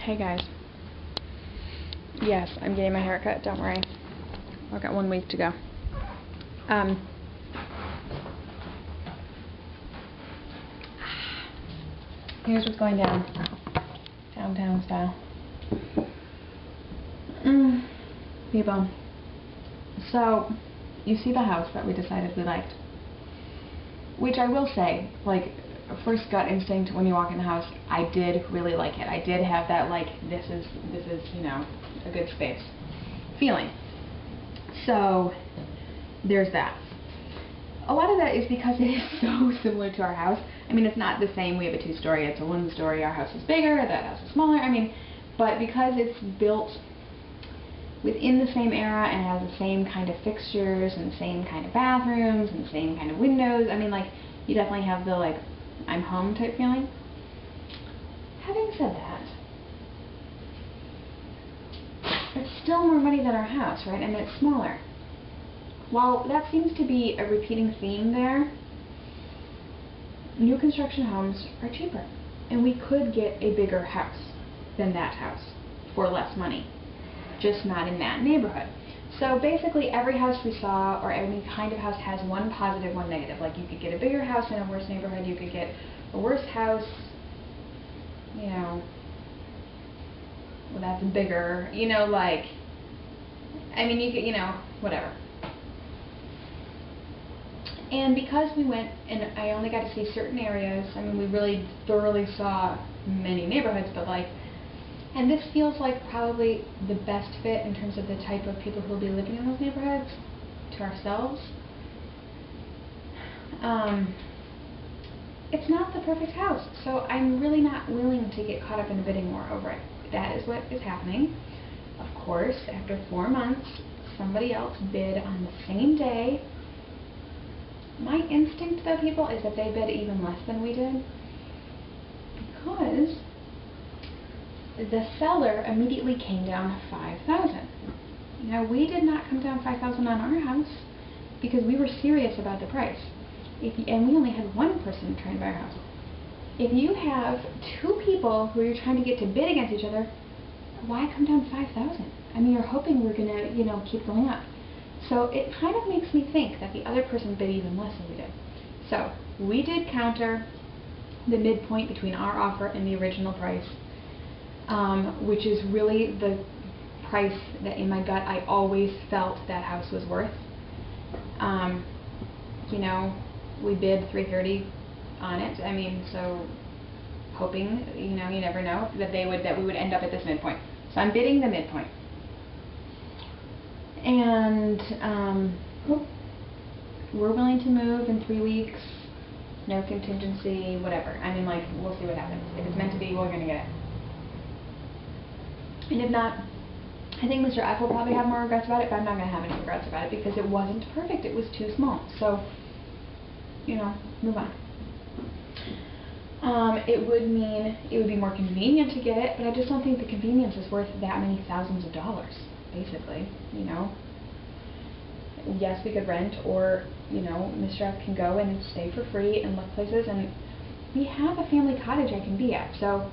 Hey guys. Yes, I'm getting my hair cut, don't worry. I've got 1 week to go. Here's what's going down. Downtown style. People. So, you see the house that we decided we liked. Which I will say, like, first gut instinct when you walk in the house, I did really like it. I did have that, like, this is, you know, a good space feeling. So, there's that. A lot of that is because it is so similar to our house. I mean, it's not the same. We have a 2-story, it's a 1-story. Our house is bigger, that house is smaller. I mean, but because it's built within the same era and has the same kind of fixtures and the same kind of bathrooms and the same kind of windows, I mean, like, you definitely have the, like, I'm home type feeling. Having said that, it's still more money than our house, right? And it's smaller. While that seems to be a repeating theme there, new construction homes are cheaper. And we could get a bigger house than that house for less money. Just not in that neighborhood. So basically every house we saw, or any kind of house, has one positive, one negative. Like, you could get a bigger house in a worse neighborhood, you could get a worse house, you know, well, that's bigger, you know, like, I mean, you could, you know, whatever. And because we went, and I only got to see certain areas, I mean, we really thoroughly saw many neighborhoods, but like, and this feels like probably the best fit in terms of the type of people who will be living in those neighborhoods to ourselves. It's not the perfect house, so I'm really not willing to get caught up in a bidding war over it. That is what is happening. Of course, after 4 months, somebody else bid on the same day. My instinct, though, people, is that they bid even less than we did, because the seller immediately came down $5,000. Now, we did not come down $5,000 on our house because we were serious about the price. And we only had one person trying to buy our house. If you have 2 people who you're trying to get to bid against each other, why come down $5,000? I mean, you're hoping we're gonna, you know, keep going up. So it kind of makes me think that the other person bid even less than we did. So we did counter the midpoint between our offer and the original price, which is really the price that in my gut I always felt that house was worth. You know, we bid $330 on it. I mean, so hoping, you know, you never know, that we would end up at this midpoint. So I'm bidding the midpoint. And we're willing to move in 3 weeks, no contingency, whatever. I mean, like, we'll see what happens. If it's meant to be, we're going to get it. And if not, I think Mr. F will probably have more regrets about it, but I'm not going to have any regrets about it because it wasn't perfect. It was too small. So, you know, move on. It would mean it would be more convenient to get it, but I just don't think the convenience is worth that many thousands of dollars, basically, you know. Yes, we could rent, or, you know, Mr. F can go and stay for free and look places, and we have a family cottage I can be at, so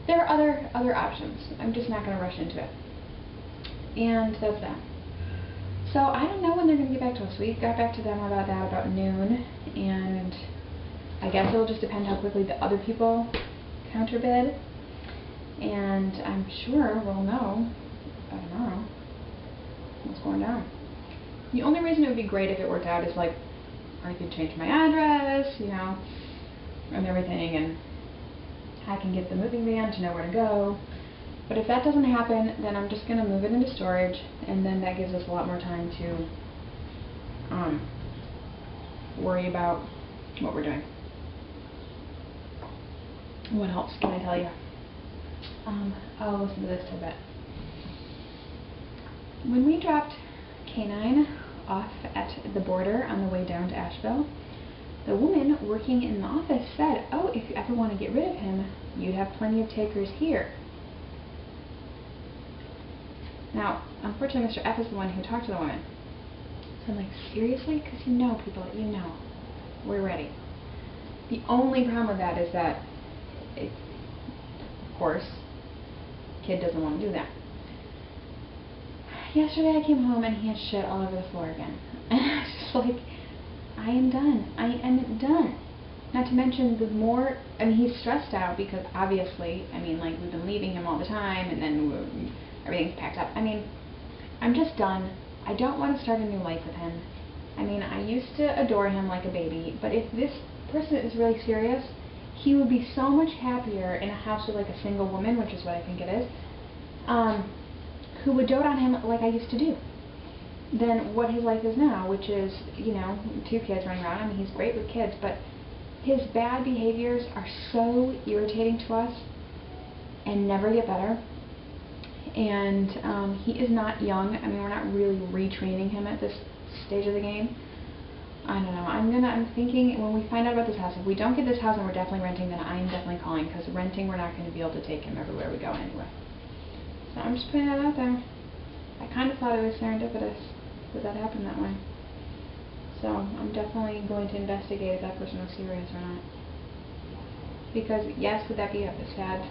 there are other options. I'm just not going to rush into it. And that's that. So I don't know when they're going to get back to us. We got back to them about that about noon, and I guess it'll just depend how quickly the other people counterbid, and I'm sure we'll know by tomorrow what's going down. The only reason it would be great if it worked out is, like, I could change my address, you know, and everything, and I can get the moving van to know where to go. But if that doesn't happen, then I'm just going to move it into storage, and then that gives us a lot more time to worry about what we're doing. What else can I tell you? I'll listen to this tidbit. When we dropped K9 off at the border on the way down to Asheville, the woman working in the office said, "Oh, if you ever want to get rid of him, you'd have plenty of takers here." Now, unfortunately, Mr. F is the one who talked to the woman. So I'm like, seriously? Because you know people that you know. We're ready. The only problem with that is that, of course, kid doesn't want to do that. Yesterday I came home and he had shit all over the floor again. And I was just like, I am done. I am done. Not to mention the more, I mean, he's stressed out because obviously, I mean, like, we've been leaving him all the time and then everything's packed up. I mean, I'm just done. I don't want to start a new life with him. I mean, I used to adore him like a baby, but if this person is really serious, he would be so much happier in a house with like a single woman, which is what I think it is, who would dote on him like I used to do, than what his life is now, which is, you know, 2 kids running around. I mean, he's great with kids, but his bad behaviors are so irritating to us and never get better. And he is not young. I mean, we're not really retraining him at this stage of the game. I don't know. I'm thinking when we find out about this house, if we don't get this house and we're definitely renting, then I'm definitely calling, because renting, we're not going to be able to take him everywhere we go anyway. So I'm just putting that out there. I kind of thought it was serendipitous that happened that way. So I'm definitely going to investigate if that person was serious or not. Because yes, would that be a sad?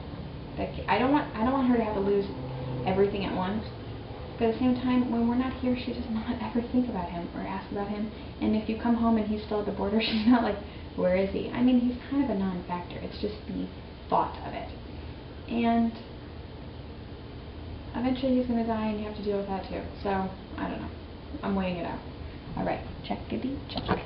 I don't want her to have to lose everything at once. But at the same time, when we're not here, she does not ever think about him or ask about him. And if you come home and he's still at the border, she's not like, where is he? I mean, he's kind of a non-factor. It's just the thought of it. And eventually he's going to die and you have to deal with that too. So, I don't know. I'm weighing it out. Alright, check, baby, check.